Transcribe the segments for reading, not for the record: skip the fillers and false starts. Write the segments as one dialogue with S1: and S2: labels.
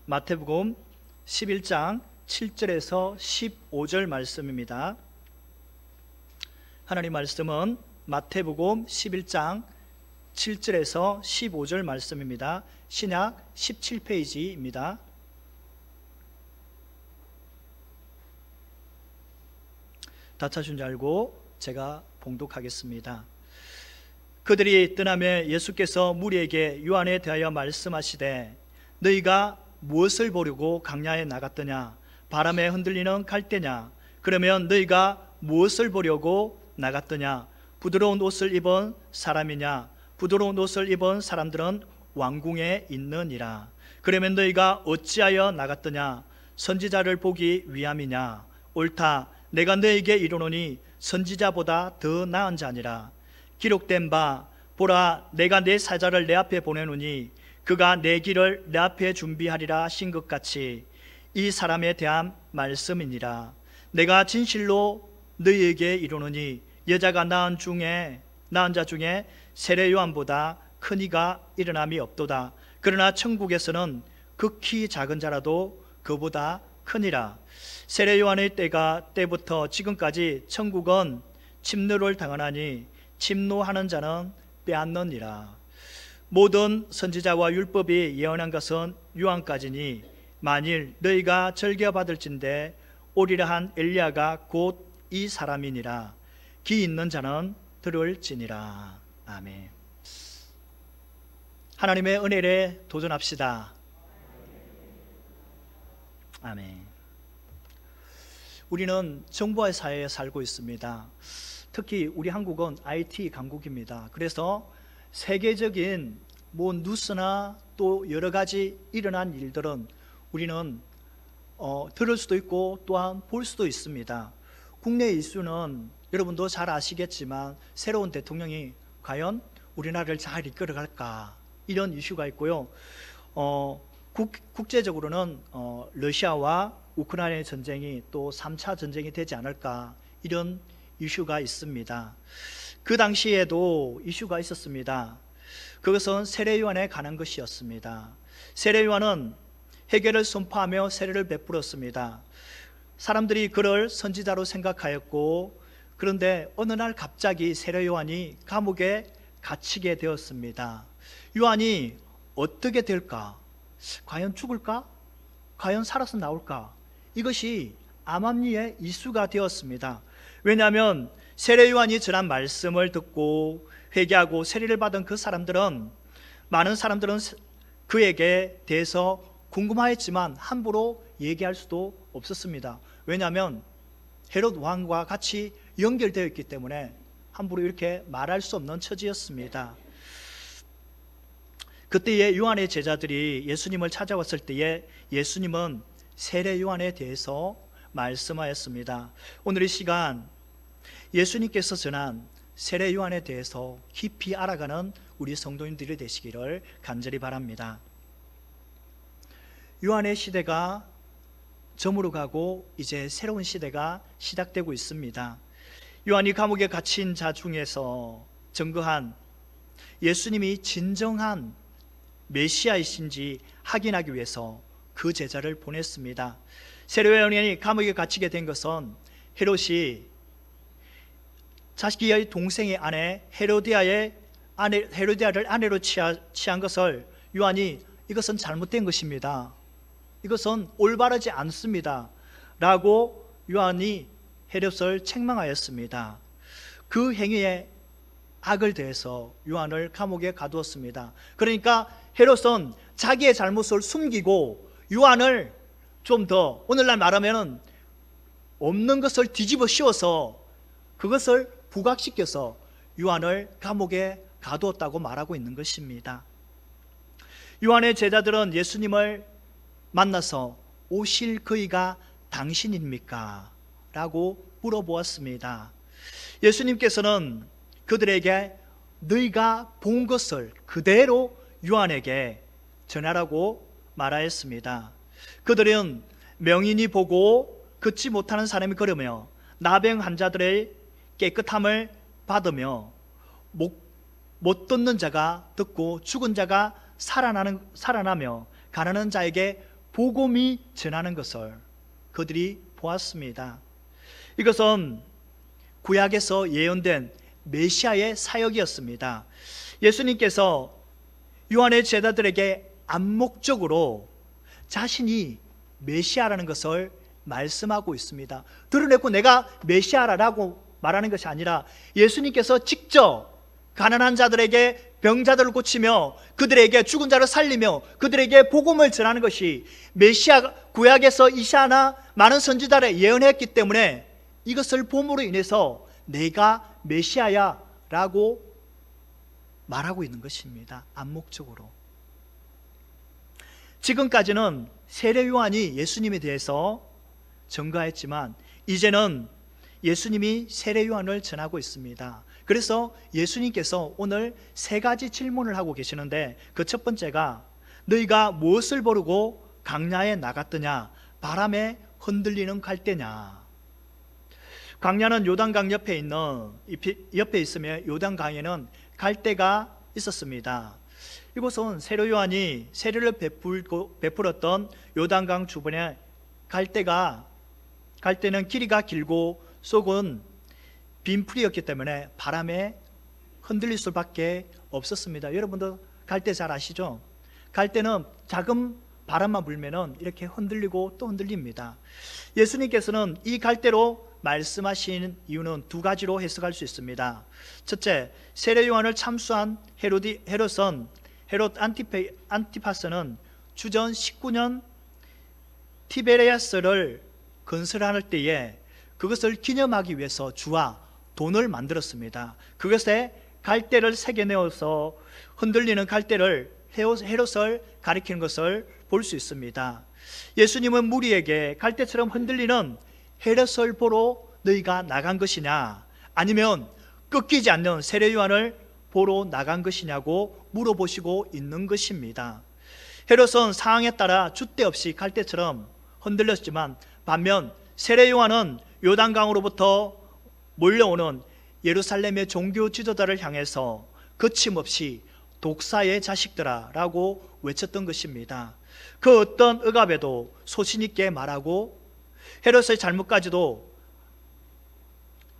S1: 마태복음 11장 7절에서 15절 말씀입니다. 하나님 말씀은 마태복음 11장 7절에서 15절 말씀입니다. 신약 17페이지입니다. 다 찾은 줄 알고 제가 봉독하겠습니다. 그들이 떠나며 예수께서 무리에게 요한에 대하여 말씀하시되 너희가 무엇을 보려고 광야에 나갔더냐? 바람에 흔들리는 갈대냐? 그러면 너희가 무엇을 보려고 나갔더냐? 부드러운 옷을 입은 사람이냐? 부드러운 옷을 입은 사람들은 왕궁에 있느니라. 그러면 너희가 어찌하여 나갔더냐? 선지자를 보기 위함이냐? 옳다. 내가 너희에게 이르노니 선지자보다 더 나은 자니라. 기록된 바 보라, 내가 내 사자를 내 앞에 보내노니 그가 내 길을 내 앞에 준비하리라 하신 것 같이 이 사람에 대한 말씀이니라. 내가 진실로 너희에게 이르노니 여자가 낳은 자 중에 세례 요한보다 큰 이가 일어남이 없도다. 그러나 천국에서는 극히 작은 자라도 그보다 크니라. 세례 요한의 때부터 지금까지 천국은 침노를 당하나니 침노하는 자는 빼앗느니라. 모든 선지자와 율법이 예언한 것은 요한까지니 만일 너희가 즐겨받을진대 오리라 한 엘리야가 곧 이 사람이니라. 귀 있는 자는 들을지니라. 아멘. 하나님의 은혜에 도전합시다. 아멘. 우리는 정보화 사회에 살고 있습니다. 특히 우리 한국은 IT 강국입니다. 그래서 세계적인 뉴스나 또 여러 가지 일어난 일들은 우리는 들을 수도 있고 또한 볼 수도 있습니다. 국내 이슈는 여러분도 잘 아시겠지만 새로운 대통령이 과연 우리나라를 잘 이끌어갈까, 이런 이슈가 있고요. 국제적으로는 러시아와 우크라이나의 전쟁이 또 3차 전쟁이 되지 않을까, 이런 이슈가 있습니다. 그 당시에도 이슈가 있었습니다. 그것은 세례 요한에 관한 것이었습니다. 세례 요한은 회개를 선포하며 세례를 베풀었습니다. 사람들이 그를 선지자로 생각하였고, 그런데 어느 날 갑자기 세례 요한이 감옥에 갇히게 되었습니다. 요한이 어떻게 될까? 과연 죽을까? 과연 살아서 나올까? 이것이 암암리의 이슈가 되었습니다. 왜냐하면 세례 요한이 전한 말씀을 듣고 회개하고 세례를 받은 그 사람들은, 많은 사람들은 그에게 대해서 궁금하였지만 함부로 얘기할 수도 없었습니다. 왜냐하면 헤롯 왕과 같이 연결되어 있기 때문에 함부로 이렇게 말할 수 없는 처지였습니다. 그때에 요한의 제자들이 예수님을 찾아왔을 때에 예수님은 세례 요한에 대해서 말씀하였습니다. 오늘 이 시간 예수님께서 전한 세례 요한에 대해서 깊이 알아가는 우리 성도님들이 되시기를 간절히 바랍니다. 요한의 시대가 저물어가고 이제 새로운 시대가 시작되고 있습니다. 요한이 감옥에 갇힌 자 중에서 증거한 예수님이 진정한 메시아이신지 확인하기 위해서 그 제자를 보냈습니다. 세례 요한이 감옥에 갇히게 된 것은 헤롯이 자기의 동생의 아내 헤로디아를 아내로 취한 것을 요한이 이것은 잘못된 것입니다, 이것은 올바르지 않습니다 라고 요한이 헤롯을 책망하였습니다. 그 행위에 악을 대해서 요한을 감옥에 가두었습니다. 그러니까 헤롯은 자기의 잘못을 숨기고 요한을 좀 더, 오늘날 말하면 없는 것을 뒤집어 씌워서 그것을 부각시켜서 요한을 감옥에 가두었다고 말하고 있는 것입니다. 요한의 제자들은 예수님을 만나서 오실 그이가 당신입니까? 라고 물어보았습니다. 예수님께서는 그들에게 너희가 본 것을 그대로 요한에게 전하라고 말하였습니다. 그들은 명인이 보고 걷지 못하는 사람이 걸으며 나병 환자들의 깨끗함을 받으며 못 듣는 자가 듣고 죽은 자가 살아나며 가난한 자에게 복음이 전하는 것을 그들이 보았습니다. 이것은 구약에서 예언된 메시아의 사역이었습니다. 예수님께서 요한의 제자들에게 암묵적으로 자신이 메시아라는 것을 말씀하고 있습니다. 드러내고 내가 메시아라고 말하는 것이 아니라 예수님께서 직접 가난한 자들에게 병자들을 고치며 그들에게 죽은 자를 살리며 그들에게 복음을 전하는 것이 메시아, 구약에서 이사야나 많은 선지자를 예언했기 때문에 이것을 봄으로 인해서 내가 메시아야 라고 말하고 있는 것입니다. 암묵적으로. 지금까지는 세례 요한이 예수님에 대해서 증거했지만 이제는 예수님이 세례 요한을 전하고 있습니다. 그래서 예수님께서 오늘 세 가지 질문을 하고 계시는데 그 첫 번째가 너희가 무엇을 보르고 광야에 나갔더냐? 바람에 흔들리는 갈대냐? 광야는 요단강 옆에 있으며 요단강에는 갈대가 있었습니다. 이곳은 세례 요한이 세례를 베풀었던 요단강 주변에 갈대는 길이가 길고 속은 빈풀이였기 때문에 바람에 흔들릴 수밖에 없었습니다. 여러분도 갈대 잘 아시죠? 갈대는 작은 바람만 불면은 이렇게 흔들리고 또 흔들립니다. 예수님께서는 이 갈대로 말씀하신 이유는 두 가지로 해석할 수 있습니다. 첫째, 세례 요한을 참수한 헤롯 안티파스는 주전 19년 티베리아스를 건설할 때에 그것을 기념하기 위해서 주와 돈을 만들었습니다. 그것에 갈대를 새겨내어서 흔들리는 갈대를 헤롯을 가리키는 것을 볼 수 있습니다. 예수님은 무리에게 갈대처럼 흔들리는 헤롯을 보러 너희가 나간 것이냐 아니면 꺾이지 않는 세례 요한을 보러 나간 것이냐고 물어보시고 있는 것입니다. 헤롯은 상황에 따라 줏대 없이 갈대처럼 흔들렸지만 반면 세례 요한은 요단강으로부터 몰려오는 예루살렘의 종교 지도자를 향해서 거침없이 독사의 자식들아 라고 외쳤던 것입니다. 그 어떤 억압에도 소신 있게 말하고 헤롯의 잘못까지도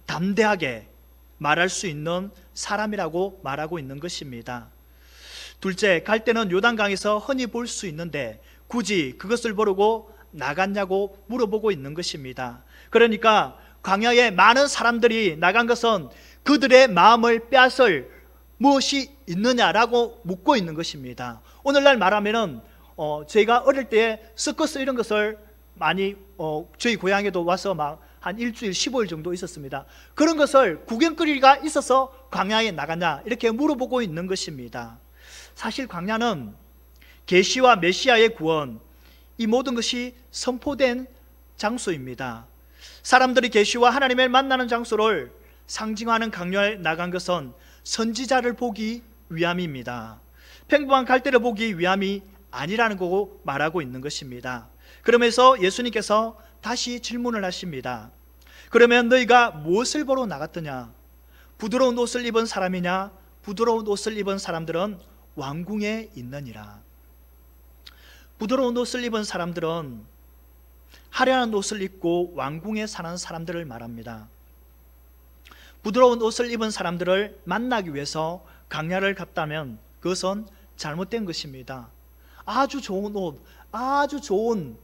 S1: 담대하게 말할 수 있는 사람이라고 말하고 있는 것입니다. 둘째, 갈대는 요단강에서 흔히 볼 수 있는데 굳이 그것을 모르고 나갔냐고 물어보고 있는 것입니다. 그러니까 광야에 많은 사람들이 나간 것은 그들의 마음을 빼앗을 무엇이 있느냐라고 묻고 있는 것입니다. 오늘날 말하면은 저희가 어릴 때 서커스 이런 것을 많이 저희 고향에도 와서 막 한 일주일 15일 정도 있었습니다. 그런 것을 구경거리가 있어서 광야에 나갔냐 이렇게 물어보고 있는 것입니다. 사실 광야는 계시와 메시아의 구원, 이 모든 것이 선포된 장소입니다. 사람들이 계시와 하나님을 만나는 장소를 상징하는 광야에 나간 것은 선지자를 보기 위함입니다. 평범한 갈대를 보기 위함이 아니라는 거고 말하고 있는 것입니다. 그러면서 예수님께서 다시 질문을 하십니다. 그러면 너희가 무엇을 보러 나갔더냐? 부드러운 옷을 입은 사람이냐? 부드러운 옷을 입은 사람들은 왕궁에 있느니라. 부드러운 옷을 입은 사람들은 화려한 옷을 입고 왕궁에 사는 사람들을 말합니다. 부드러운 옷을 입은 사람들을 만나기 위해서 광야를 갔다면 그것은 잘못된 것입니다. 아주 좋은 옷, 아주 좋은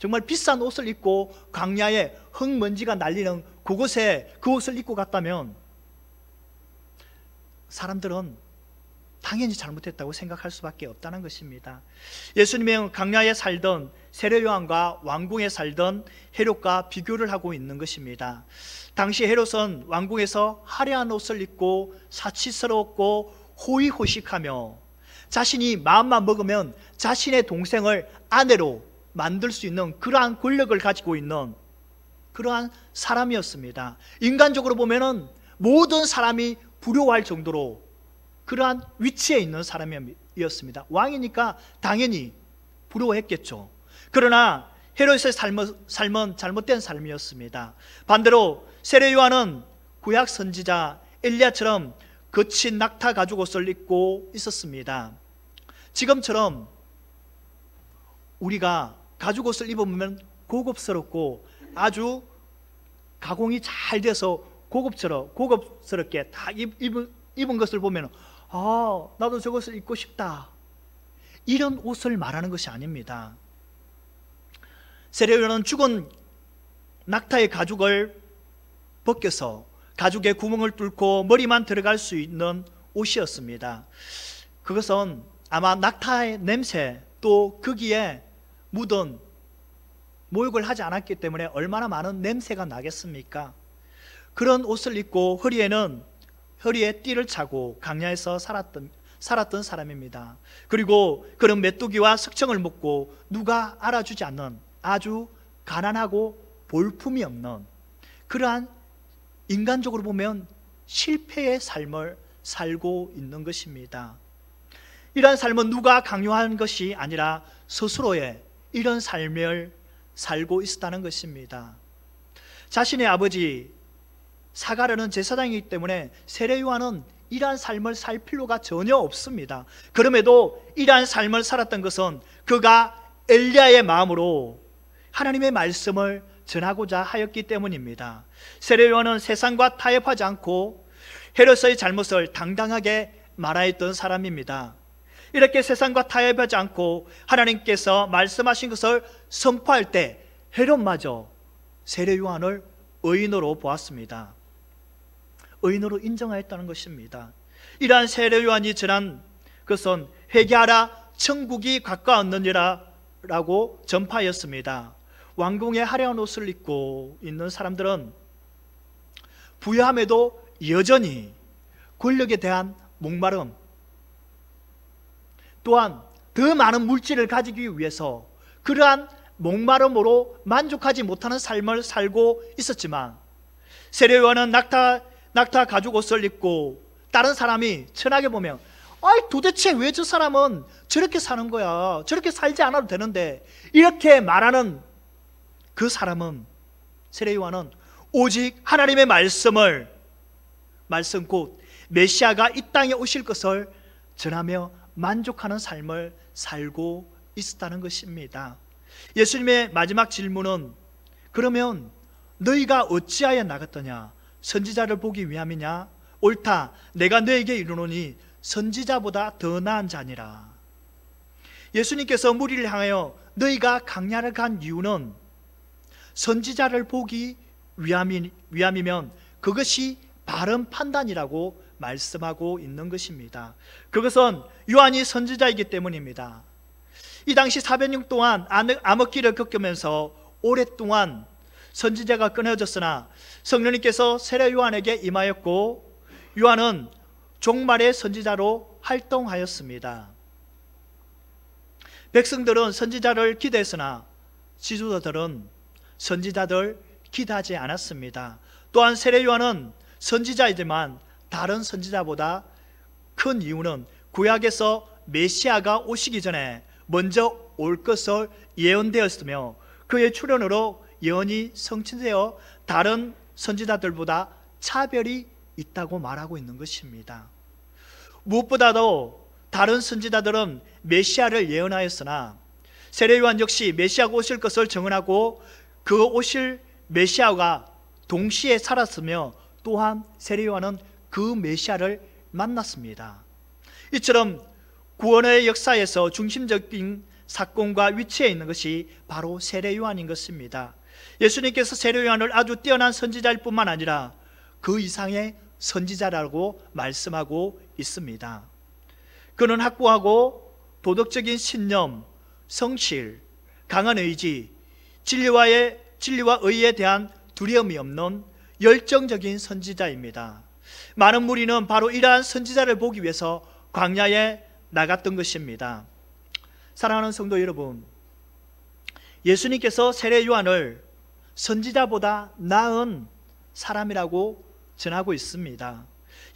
S1: 정말 비싼 옷을 입고 광야에 흙먼지가 날리는 그곳에 그 옷을 입고 갔다면 사람들은 당연히 잘못했다고 생각할 수밖에 없다는 것입니다. 예수님은 광야에 살던 세례 요한과 왕궁에 살던 헤롯과 비교를 하고 있는 것입니다. 당시 헤롯은 왕궁에서 화려한 옷을 입고 사치스러웠고 호의호식하며 자신이 마음만 먹으면 자신의 동생을 아내로 만들 수 있는 그러한 권력을 가지고 있는 그러한 사람이었습니다. 인간적으로 보면은 모든 사람이 부러워할 정도로 그러한 위치에 있는 사람이었습니다. 왕이니까 당연히 부러워했겠죠. 그러나 헤롯의 삶은 잘못된 삶이었습니다. 반대로 세례 요한은 구약 선지자 엘리야처럼 거친 낙타 가죽 옷을 입고 있었습니다. 지금처럼 우리가 가죽 옷을 입으면 고급스럽고 아주 가공이 잘 돼서 고급스럽게 다 입은 것을 보면 나도 저것을 입고 싶다, 이런 옷을 말하는 것이 아닙니다. 세례요한은 죽은 낙타의 가죽을 벗겨서 가죽에 구멍을 뚫고 머리만 들어갈 수 있는 옷이었습니다. 그것은 아마 낙타의 냄새, 또 거기에 묻은 모욕을 하지 않았기 때문에 얼마나 많은 냄새가 나겠습니까? 그런 옷을 입고 허리에 띠를 차고 광야에서 살았던 사람입니다. 그리고 그런 메뚜기와 석청을 먹고 누가 알아주지 않는 아주 가난하고 볼품이 없는 그러한, 인간적으로 보면 실패의 삶을 살고 있는 것입니다. 이러한 삶은 누가 강요한 것이 아니라 스스로의 이런 삶을 살고 있었다는 것입니다. 자신의 아버지 사가랴는 제사장이기 때문에 세례요한은 이러한 삶을 살 필요가 전혀 없습니다. 그럼에도 이러한 삶을 살았던 것은 그가 엘리야의 마음으로 하나님의 말씀을 전하고자 하였기 때문입니다. 세례요한은 세상과 타협하지 않고 헤롯의 잘못을 당당하게 말하였던 사람입니다. 이렇게 세상과 타협하지 않고 하나님께서 말씀하신 것을 선포할 때 헤롯마저 세례요한을 의인으로 보았습니다. 의인으로 인정하였다는 것입니다. 이러한 세례요한이 전한 것은 회개하라, 천국이 가까웠느니라 라고 전파하였습니다. 왕궁의 화려한 옷을 입고 있는 사람들은 부유함에도 여전히 권력에 대한 목마름, 또한 더 많은 물질을 가지기 위해서 그러한 목마름으로 만족하지 못하는 삶을 살고 있었지만, 세례요한은 낙타 가죽 옷을 입고 다른 사람이 천하게 보면 도대체 왜 저 사람은 저렇게 사는 거야, 저렇게 살지 않아도 되는데, 이렇게 말하는 그 사람은, 세례요한은 오직 하나님의 말씀 곧 메시아가 이 땅에 오실 것을 전하며 만족하는 삶을 살고 있었다는 것입니다. 예수님의 마지막 질문은, 그러면 너희가 어찌하여 나갔더냐? 선지자를 보기 위함이냐? 옳다, 내가 너에게 이르노니 선지자보다 더 나은 자니라. 예수님께서 무리를 향하여 너희가 광야를 간 이유는 선지자를 보기 위함이면 그것이 바른 판단이라고 말씀하고 있는 것입니다. 그것은 요한이 선지자이기 때문입니다. 이 당시 400년 동안 암흑기를 겪으면서 오랫동안 선지자가 끊어졌으나 성령님께서 세례 요한에게 임하였고, 요한은 종말의 선지자로 활동하였습니다. 백성들은 선지자를 기대했으나 지도자들은 선지자들 기대하지 않았습니다. 또한 세례 요한은 선지자이지만 다른 선지자보다 큰 이유는 구약에서 메시아가 오시기 전에 먼저 올 것을 예언되었으며 그의 출현으로 예언이 성취되어 다른 선지자들보다 차별이 있다고 말하고 있는 것입니다. 무엇보다도 다른 선지자들은 메시아를 예언하였으나 세례 요한 역시 메시아가 오실 것을 증언하고 그 오실 메시아가 동시에 살았으며, 또한 세례 요한은 그 메시아를 만났습니다. 이처럼 구원의 역사에서 중심적인 사건과 위치에 있는 것이 바로 세례 요한인 것입니다. 예수님께서 세례 요한을 아주 뛰어난 선지자일 뿐만 아니라 그 이상의 선지자라고 말씀하고 있습니다. 그는 확고하고 도덕적인 신념, 성실, 강한 의지, 진리와 의에 대한 두려움이 없는 열정적인 선지자입니다. 많은 무리는 바로 이러한 선지자를 보기 위해서 광야에 나갔던 것입니다. 사랑하는 성도 여러분, 예수님께서 세례 요한을 선지자보다 나은 사람이라고 전하고 있습니다.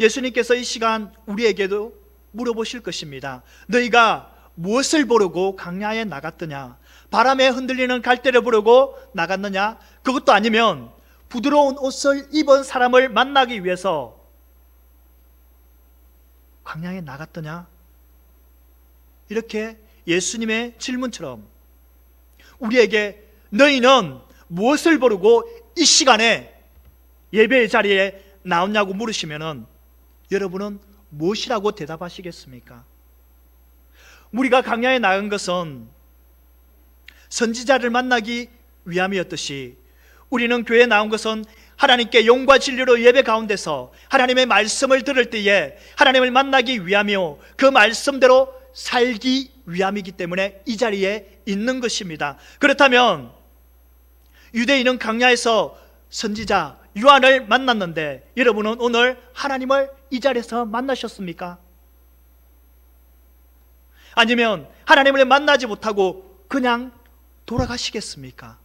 S1: 예수님께서 이 시간 우리에게도 물어보실 것입니다. 너희가 무엇을 보려고 광야에 나갔더냐? 바람에 흔들리는 갈대를 보려고 나갔느냐? 그것도 아니면 부드러운 옷을 입은 사람을 만나기 위해서 광야에 나갔더냐? 이렇게 예수님의 질문처럼 우리에게 너희는 무엇을 모르고 이 시간에 예배의 자리에 나왔냐고 물으시면은 여러분은 무엇이라고 대답하시겠습니까? 우리가 광야에 나간 것은 선지자를 만나기 위함이었듯이 우리는 교회에 나온 것은 하나님께 영과 진리로 예배 가운데서 하나님의 말씀을 들을 때에 하나님을 만나기 위함이요 그 말씀대로 살기 위함이기 때문에 이 자리에 있는 것입니다. 그렇다면 유대인은 광야에서 선지자 요한을 만났는데 여러분은 오늘 하나님을 이 자리에서 만나셨습니까? 아니면 하나님을 만나지 못하고 그냥 돌아가시겠습니까?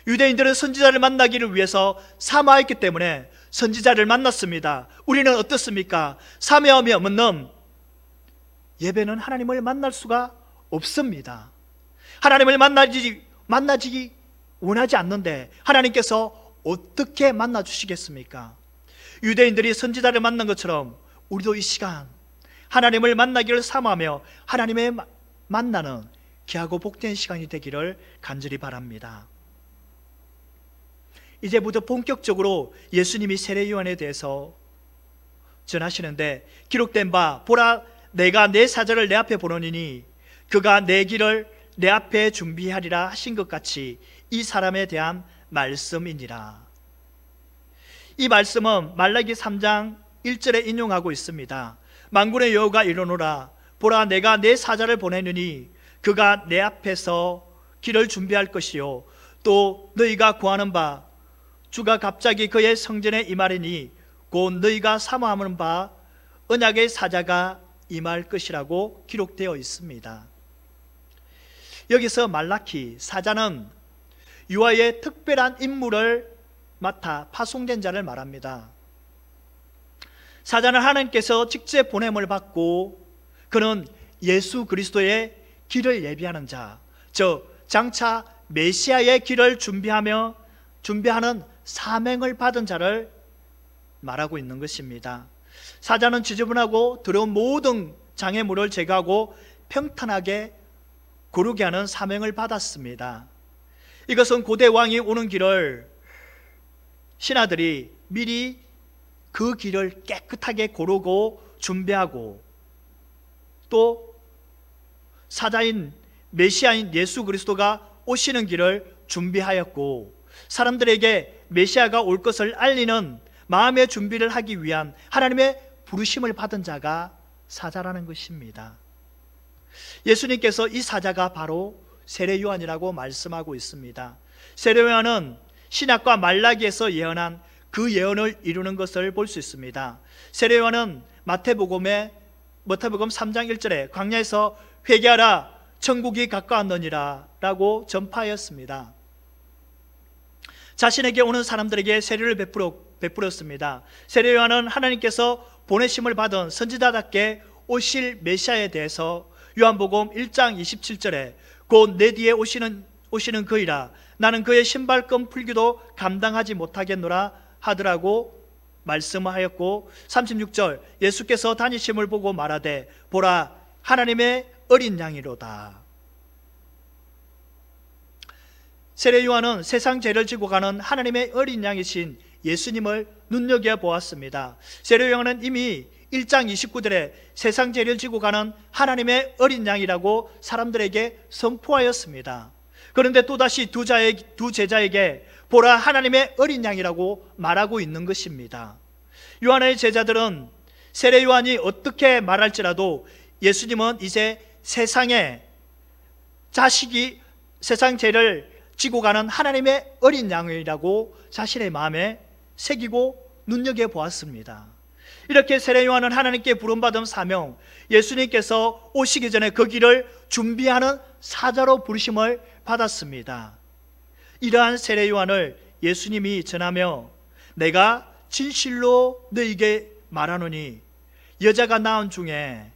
S1: 유대인들은 선지자를 만나기를 위해서 사모했기 때문에 선지자를 만났습니다. 우리는 어떻습니까? 사모함이 없는 예배는 하나님을 만날 수가 없습니다. 하나님을 만나지 원하지 않는데 하나님께서 어떻게 만나 주시겠습니까? 유대인들이 선지자를 만난 것처럼 우리도 이 시간 하나님을 만나기를 사모하며 하나님의 만나는 귀하고 복된 시간이 되기를 간절히 바랍니다. 이제부터 본격적으로 예수님이 세례 요한에 대해서 전하시는데 기록된 바 보라 내가 내 사자를 내 앞에 보내니 그가 내 길을 내 앞에 준비하리라 하신 것 같이 이 사람에 대한 말씀이니라. 이 말씀은 말라기 3장 1절에 인용하고 있습니다. 만군의 여호와가 이르노라 보라 내가 내 사자를 보내느니 그가 내 앞에서 길을 준비할 것이요 또 너희가 구하는 바 주가 갑자기 그의 성전에 임하리니 곧 너희가 사모하는 바 언약의 사자가 임할 것이라고 기록되어 있습니다. 여기서 말라키 사자는 유아의 특별한 임무를 맡아 파송된 자를 말합니다. 사자는 하나님께서 직접 보냄을 받고 그는 예수 그리스도의 길을 예비하는 자, 즉 장차 메시아의 길을 준비하는 사명을 받은 자를 말하고 있는 것입니다. 사자는 지저분하고 더러운 모든 장애물을 제거하고 평탄하게 고르게 하는 사명을 받았습니다. 이것은 고대 왕이 오는 길을 신하들이 미리 그 길을 깨끗하게 고르고 준비하고 또 사자인 메시아인 예수 그리스도가 오시는 길을 준비하였고 사람들에게 메시아가 올 것을 알리는 마음의 준비를 하기 위한 하나님의 부르심을 받은 자가 사자라는 것입니다. 예수님께서 이 사자가 바로 세례 요한이라고 말씀하고 있습니다. 세례 요한은 신약과 말라기에서 예언한 그 예언을 이루는 것을 볼 수 있습니다. 세례 요한은 마태복음 3장 1절에 광야에서 회개하라 천국이 가까웠느니라 라고 전파하였습니다. 자신에게 오는 사람들에게 세례를 베풀었습니다. 세례 요한은 하나님께서 보내심을 받은 선지자답게 오실 메시아에 대해서 요한복음 1장 27절에 곧 내 뒤에 오시는 그이라 나는 그의 신발끈 풀기도 감당하지 못하겠노라 하더라고 말씀하였고 36절 예수께서 다니심을 보고 말하되 보라 하나님의 어린 양이로다. 세례 요한은 세상 죄를 지고 가는 하나님의 어린 양이신 예수님을 눈여겨보았습니다. 세례 요한은 이미 1장 29절에 세상 죄를 지고 가는 하나님의 어린 양이라고 사람들에게 선포하였습니다. 그런데 또다시 두 제자에게 보라 하나님의 어린 양이라고 말하고 있는 것입니다. 요한의 제자들은 세례 요한이 어떻게 말할지라도 예수님은 이제 세상에 자식이 세상 죄를 지고 가는 하나님의 어린 양이라고 자신의 마음에 새기고 눈여겨보았습니다. 이렇게 세례 요한은 하나님께 부름받은 사명, 예수님께서 오시기 전에 그 길을 준비하는 사자로 부르심을 받았습니다. 이러한 세례 요한을 예수님이 전하며 내가 진실로 너희에게 말하노니 여자가 낳은 중에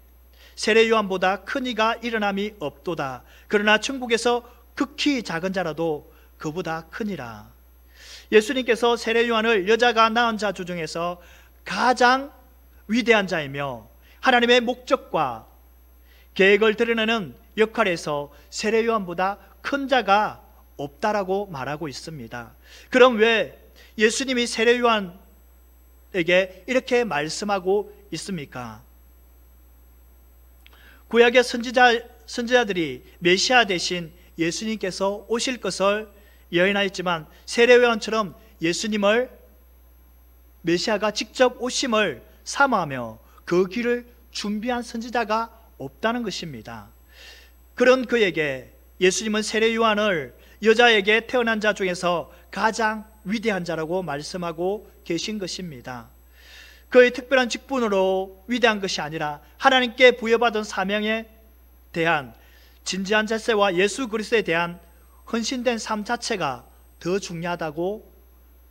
S1: 세례 요한보다 큰 이가 일어남이 없도다. 그러나 천국에서 극히 작은 자라도 그보다 크니라. 예수님께서 세례 요한을 여자가 낳은 자 중에서 가장 위대한 자이며 하나님의 목적과 계획을 드러내는 역할에서 세례 요한보다 큰 자가 없다라고 말하고 있습니다. 그럼 왜 예수님이 세례 요한에게 이렇게 말씀하고 있습니까? 구약의 선지자들이 메시아 대신 예수님께서 오실 것을 예언하였지만 세례 요한처럼 예수님을 메시아가 직접 오심을 사모하며 그 길을 준비한 선지자가 없다는 것입니다. 그런 그에게 예수님은 세례 요한을 여자에게 태어난 자 중에서 가장 위대한 자라고 말씀하고 계신 것입니다. 그의 특별한 직분으로 위대한 것이 아니라 하나님께 부여받은 사명에 대한 진지한 자세와 예수 그리스도에 대한 헌신된 삶 자체가 더 중요하다고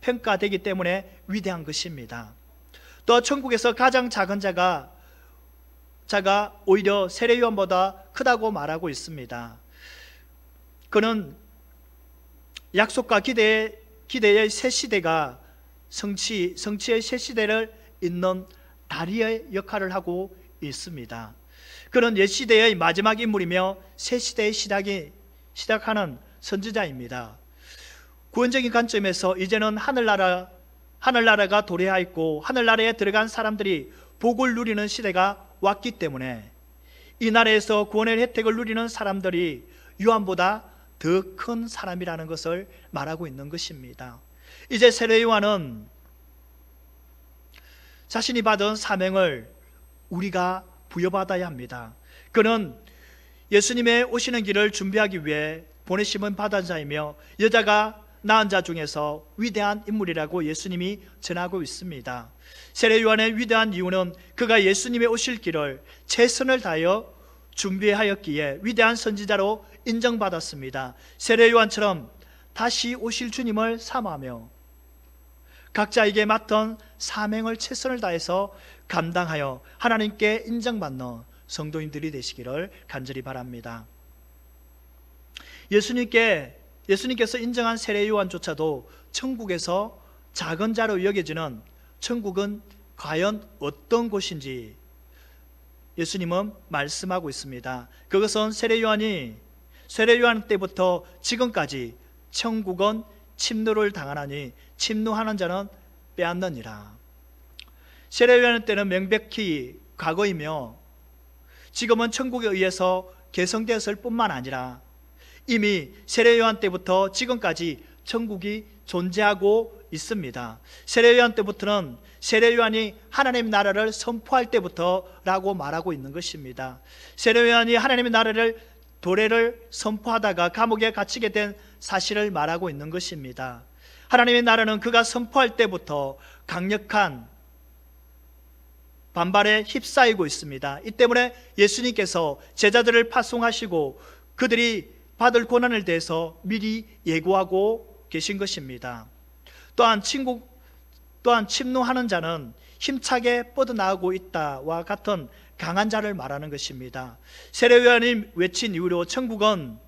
S1: 평가되기 때문에 위대한 것입니다. 또 천국에서 가장 작은 자가 오히려 세례 요한보다 크다고 말하고 있습니다. 그는 약속과 기대의 새 시대가 성취의 새 시대를 잇는 다리의 역할을 하고 있습니다. 그는 옛 시대의 마지막 인물이며 새 시대의 시작하는 선지자입니다. 구원적인 관점에서 이제는 하늘나라가 도래하였고 하늘나라에 들어간 사람들이 복을 누리는 시대가 왔기 때문에 이 나라에서 구원의 혜택을 누리는 사람들이 요한보다 더 큰 사람이라는 것을 말하고 있는 것입니다. 이제 세례 요한은 자신이 받은 사명을 우리가 부여받아야 합니다. 그는 예수님의 오시는 길을 준비하기 위해 보내심을 받은 자이며 여자가 낳은 자 중에서 위대한 인물이라고 예수님이 전하고 있습니다. 세례 요한의 위대한 이유는 그가 예수님의 오실 길을 최선을 다하여 준비하였기에 위대한 선지자로 인정받았습니다. 세례 요한처럼 다시 오실 주님을 사모하며 각자에게 맡은 사명을 최선을 다해서 감당하여 하나님께 인정받는 성도인들이 되시기를 간절히 바랍니다. 예수님께서 인정한 세례 요한조차도 천국에서 작은 자로 여겨지는 천국은 과연 어떤 곳인지 예수님은 말씀하고 있습니다. 그것은 세례 요한 때부터 지금까지 천국은 침노를 당하나니 침노하는 자는 빼앗느니라. 세례 요한 때는 명백히 과거이며 지금은 천국에 의해서 개성되었을 뿐만 아니라 이미 세례 요한 때부터 지금까지 천국이 존재하고 있습니다. 세례 요한 때부터는 세례 요한이 하나님의 나라를 선포할 때부터라고 말하고 있는 것입니다. 세례 요한이 하나님의 나라를 도래를 선포하다가 감옥에 갇히게 된 사실을 말하고 있는 것입니다. 하나님의 나라는 그가 선포할 때부터 강력한 반발에 휩싸이고 있습니다. 이 때문에 예수님께서 제자들을 파송하시고 그들이 받을 고난을 대해서 미리 예고하고 계신 것입니다. 또한 침노하는 자는 힘차게 뻗어나가고 있다와 같은 강한 자를 말하는 것입니다. 세례 요한이 외친 이후로 천국은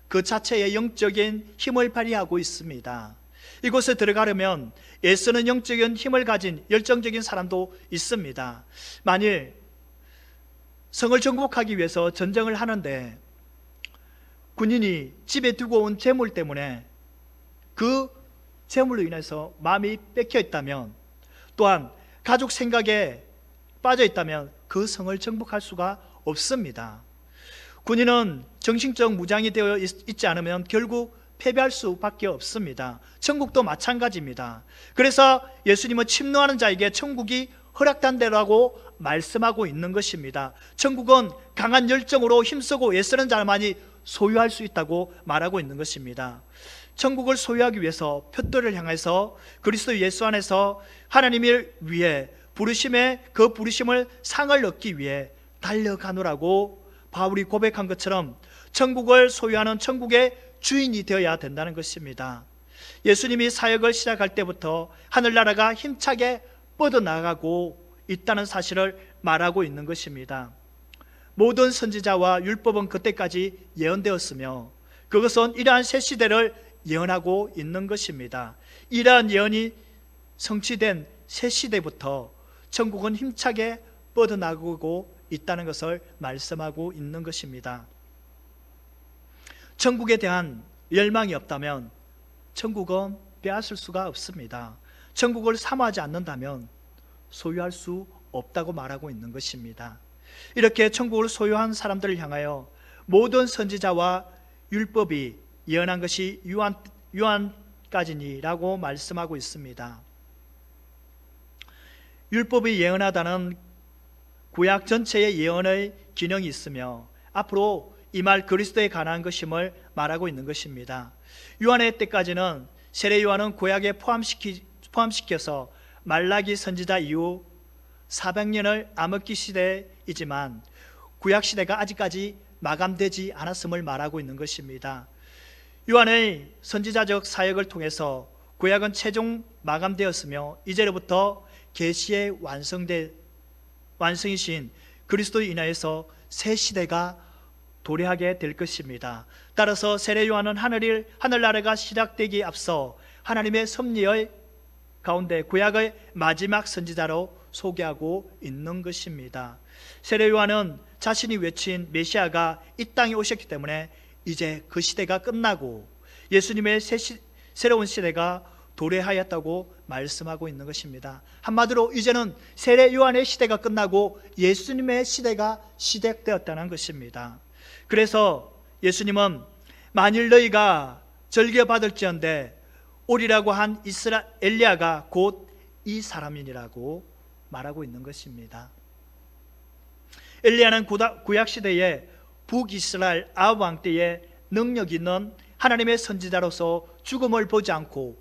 S1: 그 자체의 영적인 힘을 발휘하고 있습니다. 이곳에 들어가려면 애쓰는 영적인 힘을 가진 열정적인 사람도 있습니다. 만일 성을 정복하기 위해서 전쟁을 하는데 군인이 집에 두고 온 재물 때문에 그 재물로 인해서 마음이 뺏겨 있다면, 또한 가족 생각에 빠져 있다면 그 성을 정복할 수가 없습니다. 군인은 정신적 무장이 되어 있지 않으면 결국 패배할 수밖에 없습니다. 천국도 마찬가지입니다. 그래서 예수님은 침노하는 자에게 천국이 허락된다라고 말씀하고 있는 것입니다. 천국은 강한 열정으로 힘쓰고 애쓰는 자만이 소유할 수 있다고 말하고 있는 것입니다. 천국을 소유하기 위해서 푯도를 향해서 그리스도 예수 안에서 하나님을 위해 그 부르심을 상을 얻기 위해 달려가노라고 바울이 고백한 것처럼 천국을 소유하는 천국의 주인이 되어야 된다는 것입니다. 예수님이 사역을 시작할 때부터 하늘나라가 힘차게 뻗어나가고 있다는 사실을 말하고 있는 것입니다. 모든 선지자와 율법은 그때까지 예언되었으며 그것은 이러한 새 시대를 예언하고 있는 것입니다. 이러한 예언이 성취된 새 시대부터 천국은 힘차게 뻗어나가고 있다는 것을 말씀하고 있는 것입니다. 천국에 대한 열망이 없다면 천국은 빼앗을 수가 없습니다. 천국을 사모하지 않는다면 소유할 수 없다고 말하고 있는 것입니다. 이렇게 천국을 소유한 사람들을 향하여 모든 선지자와 율법이 예언한 것이 요한까지니라고 말씀하고 있습니다. 율법이 예언하다는 구약 전체의 예언의 기능이 있으며 앞으로 이 말 그리스도에 관한 것임을 말하고 있는 것입니다. 요한의 때까지는 세례 요한은 구약에 포함시켜서 말라기 선지자 이후 400년을 암흑기 시대이지만 구약 시대가 아직까지 마감되지 않았음을 말하고 있는 것입니다. 요한의 선지자적 사역을 통해서 구약은 최종 마감되었으며 이제로부터 계시의 완성이신 그리스도로 인하여서 새 시대가 도래하게 될 것입니다. 따라서 세례 요한은 하늘나라가 시작되기에 앞서 하나님의 섭리의 가운데 구약의 마지막 선지자로 소개하고 있는 것입니다. 세례 요한은 자신이 외친 메시아가 이 땅에 오셨기 때문에 이제 그 시대가 끝나고 예수님의 새로운 시대가 도래하였다고 말씀하고 있는 것입니다. 한마디로 이제는 세례 요한의 시대가 끝나고 예수님의 시대가 시작되었다는 것입니다. 그래서 예수님은 만일 너희가 절개받을지언데 오리라고 한 엘리야가 곧 이 사람이니라고 말하고 있는 것입니다. 엘리야는 구약시대의 북이스라엘 아합 왕 때에 능력 있는 하나님의 선지자로서 죽음을 보지 않고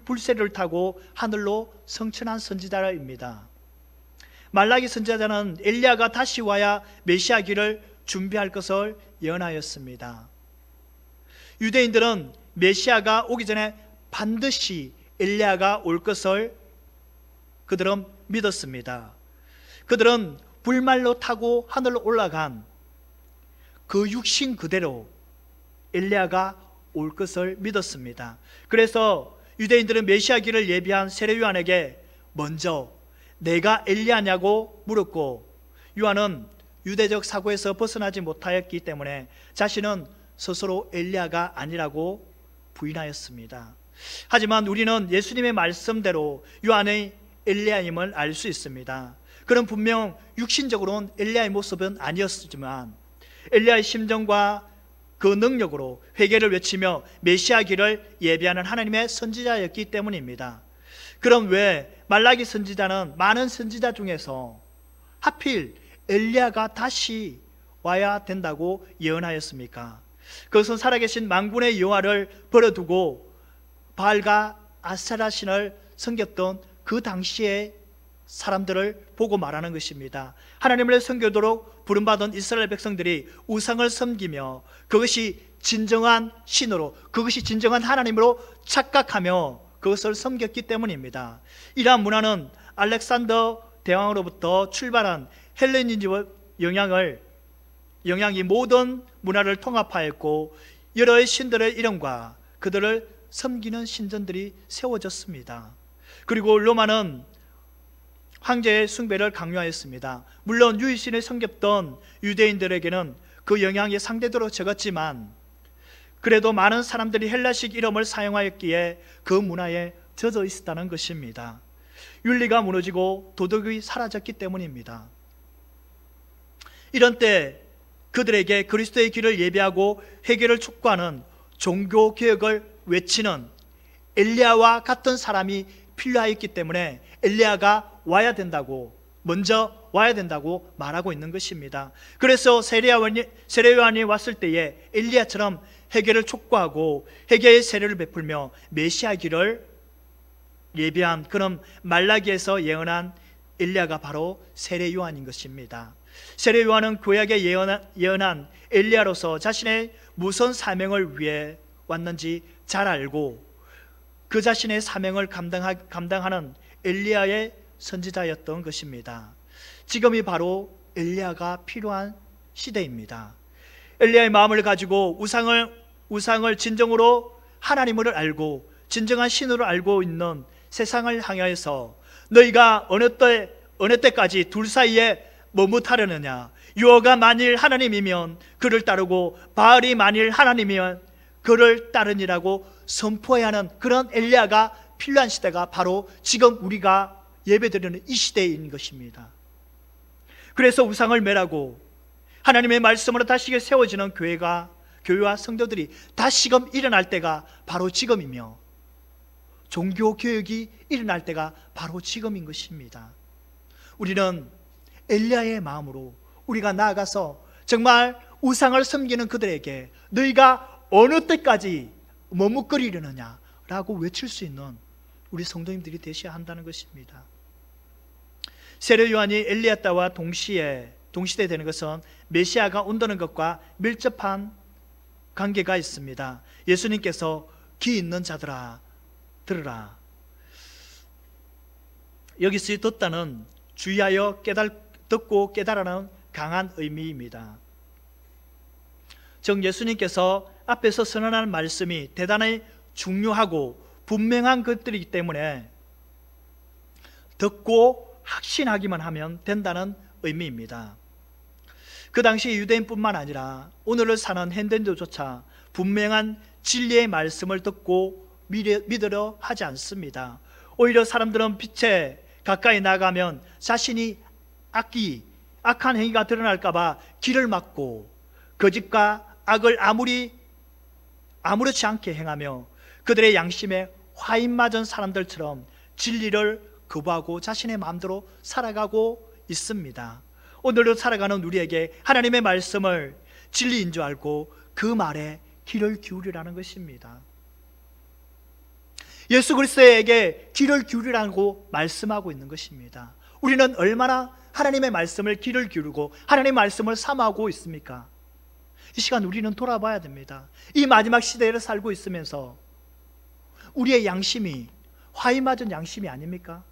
S1: 불새를 타고 하늘로 성천한 선지자입니다. 말라기 선지자는 엘리야가 다시 와야 메시아기를 준비할 것을 예언하였습니다. 유대인들은 메시아가 오기 전에 반드시 엘리야가 올 것을 그들은 믿었습니다. 그들은 불말로 타고 하늘로 올라간 그 육신 그대로 엘리야가 올 것을 믿었습니다. 그래서 유대인들은 메시아기를 예비한 세례 요한에게 먼저 내가 엘리야냐고 물었고, 요한은 유대적 사고에서 벗어나지 못하였기 때문에 자신은 스스로 엘리야가 아니라고 부인하였습니다. 하지만 우리는 예수님의 말씀대로 요한의 엘리야임을 알 수 있습니다. 그는 분명 육신적으로는 엘리야의 모습은 아니었지만 엘리야의 심정과 그 능력으로 회개를 외치며 메시아기를 예비하는 하나님의 선지자였기 때문입니다. 그럼 왜 말라기 선지자는 많은 선지자 중에서 하필 엘리야가 다시 와야 된다고 예언하였습니까? 그것은 살아계신 만군의 여호와를 버려두고 바알과 아세라 신을 섬겼던 그 당시의 사람들을 보고 말하는 것입니다. 하나님을 섬기도록 부름받은 이스라엘 백성들이 우상을 섬기며 그것이 진정한 신으로, 그것이 진정한 하나님으로 착각하며 그것을 섬겼기 때문입니다. 이러한 문화는 알렉산더 대왕으로부터 출발한 헬레니즘 영향이 모든 문화를 통합하였고 여러 신들의 이름과 그들을 섬기는 신전들이 세워졌습니다. 그리고 로마는 황제의 숭배를 강요하였습니다. 물론 유일신을 섬겼던 유대인들에게는 그 영향이 상대적으로 적었지만 그래도 많은 사람들이 헬라식 이름을 사용하였기에 그 문화에 젖어 있었다는 것입니다. 윤리가 무너지고 도덕이 사라졌기 때문입니다. 이런 때 그들에게 그리스도의 길을 예비하고 회개를 촉구하는 종교개혁을 외치는 엘리야와 같은 사람이 필요하였기 때문에 엘리야가 먼저 와야 된다고 말하고 있는 것입니다. 그래서 세례 요한이 왔을 때에 엘리야처럼 회개를 촉구하고 회개의 세례를 베풀며 메시아기를 예비한 그런 말라기에서 예언한 엘리야가 바로 세례 요한인 것입니다. 세례 요한은 구약에 예언한 엘리야로서 자신의 무슨 사명을 위해 왔는지 잘 알고 그 자신의 사명을 감당하는 엘리야의 선지자였던 것입니다. 지금이 바로 엘리야가 필요한 시대입니다. 엘리야의 마음을 가지고 우상을 진정으로 하나님으로 알고 진정한 신으로 알고 있는 세상을 향해서 너희가 어느 때까지 둘 사이에 머뭇하려느냐, 유어가 만일 하나님이면 그를 따르고 바알이 만일 하나님이면 그를 따르니라고 선포해야 하는 그런 엘리야가 필요한 시대가 바로 지금 우리가 예배드리는 이 시대인 것입니다. 그래서 우상을 멸하고 하나님의 말씀으로 다시금 세워지는 교회와 성도들이 다시금 일어날 때가 바로 지금이며, 종교개혁이 일어날 때가 바로 지금인 것입니다. 우리는 엘리야의 마음으로 우리가 나아가서 정말 우상을 섬기는 그들에게 너희가 어느 때까지 머뭇거리려느냐 라고 외칠 수 있는 우리 성도님들이 되셔야 한다는 것입니다. 세례 요한이 엘리야 때와 동시대 되는 것은 메시아가 온다는 것과 밀접한 관계가 있습니다. 예수님께서 귀 있는 자들아 들으라. 여기서 듣다는 주의하여 듣고 깨달으라는 강한 의미입니다. 즉 예수님께서 앞에서 선언하는 말씀이 대단히 중요하고 분명한 것들이기 때문에 듣고 확신하기만 하면 된다는 의미입니다. 그 당시 유대인뿐만 아니라 오늘을 사는 현대인들조차 분명한 진리의 말씀을 듣고 믿으려 하지 않습니다. 오히려 사람들은 빛에 가까이 나가면 자신이 악한 행위가 드러날까 봐 길을 막고 거짓과 악을 아무렇지 않게 행하며 그들의 양심에 화인 맞은 사람들처럼 진리를 거부하고 자신의 마음대로 살아가고 있습니다. 오늘도 살아가는 우리에게 하나님의 말씀을 진리인 줄 알고 그 말에 귀를 기울이라는 것입니다. 예수 그리스도에게 귀를 기울이라고 말씀하고 있는 것입니다. 우리는 얼마나 하나님의 말씀을 귀를 기울이고 하나님의 말씀을 삼하고 있습니까? 이 시간 우리는 돌아봐야 됩니다. 이 마지막 시대를 살고 있으면서 우리의 양심이 화인 맞은 양심이 아닙니까?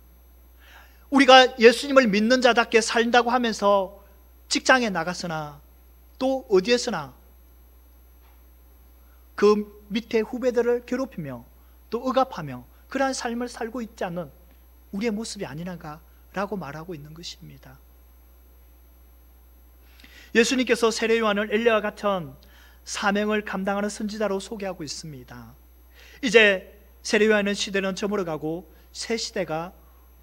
S1: 우리가 예수님을 믿는 자답게 산다고 하면서 직장에 나가서나 또 어디에서나 그 밑에 후배들을 괴롭히며 또 억압하며 그러한 삶을 살고 있지 않는 우리의 모습이 아니란가 라고 말하고 있는 것입니다. 예수님께서 세례 요한을 엘리야와 같은 사명을 감당하는 선지자로 소개하고 있습니다. 이제 세례 요한의 시대는 저물어가고 새 시대가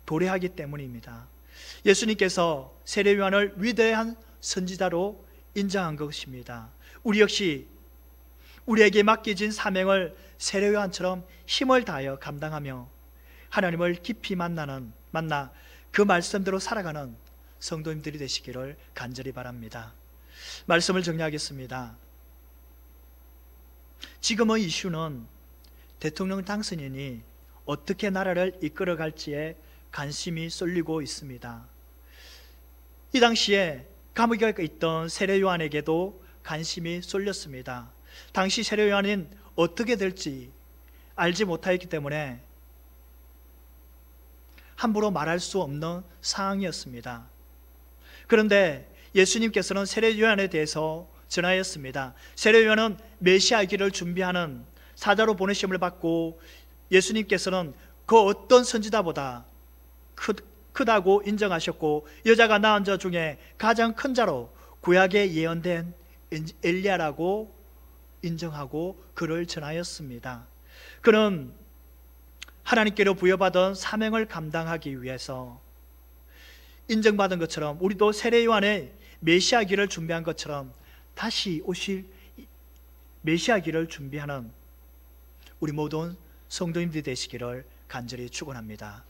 S1: 도래하기 때문입니다. 예수님께서 세례 요한을 위대한 선지자로 인정한 것입니다. 우리 역시 우리에게 맡겨진 사명을 세례 요한처럼 힘을 다하여 감당하며 하나님을 깊이 만나 그 말씀대로 살아가는 성도님들이 되시기를 간절히 바랍니다. 말씀을 정리하겠습니다. 지금의 이슈는 대통령 당선인이 어떻게 나라를 이끌어갈지에 관심이 쏠리고 있습니다. 이 당시에 감옥에 있던 세례 요한에게도 관심이 쏠렸습니다. 당시 세례 요한은 어떻게 될지 알지 못하였기 때문에 함부로 말할 수 없는 상황이었습니다. 그런데 예수님께서는 세례 요한에 대해서 전하였습니다. 세례 요한은 메시아이기를 준비하는 사자로 보내심을 받고 예수님께서는 그 어떤 선지자보다 크다고 인정하셨고 여자가 낳은 자 중에 가장 큰 자로 구약에 예언된 엘리야라고 인정하고 그를 전하였습니다. 그는 하나님께로 부여받은 사명을 감당하기 위해서 인정받은 것처럼 우리도 세례 요한의 메시아기를 준비한 것처럼 다시 오실 메시아기를 준비하는 우리 모든 성도님들이 되시기를 간절히 축원합니다.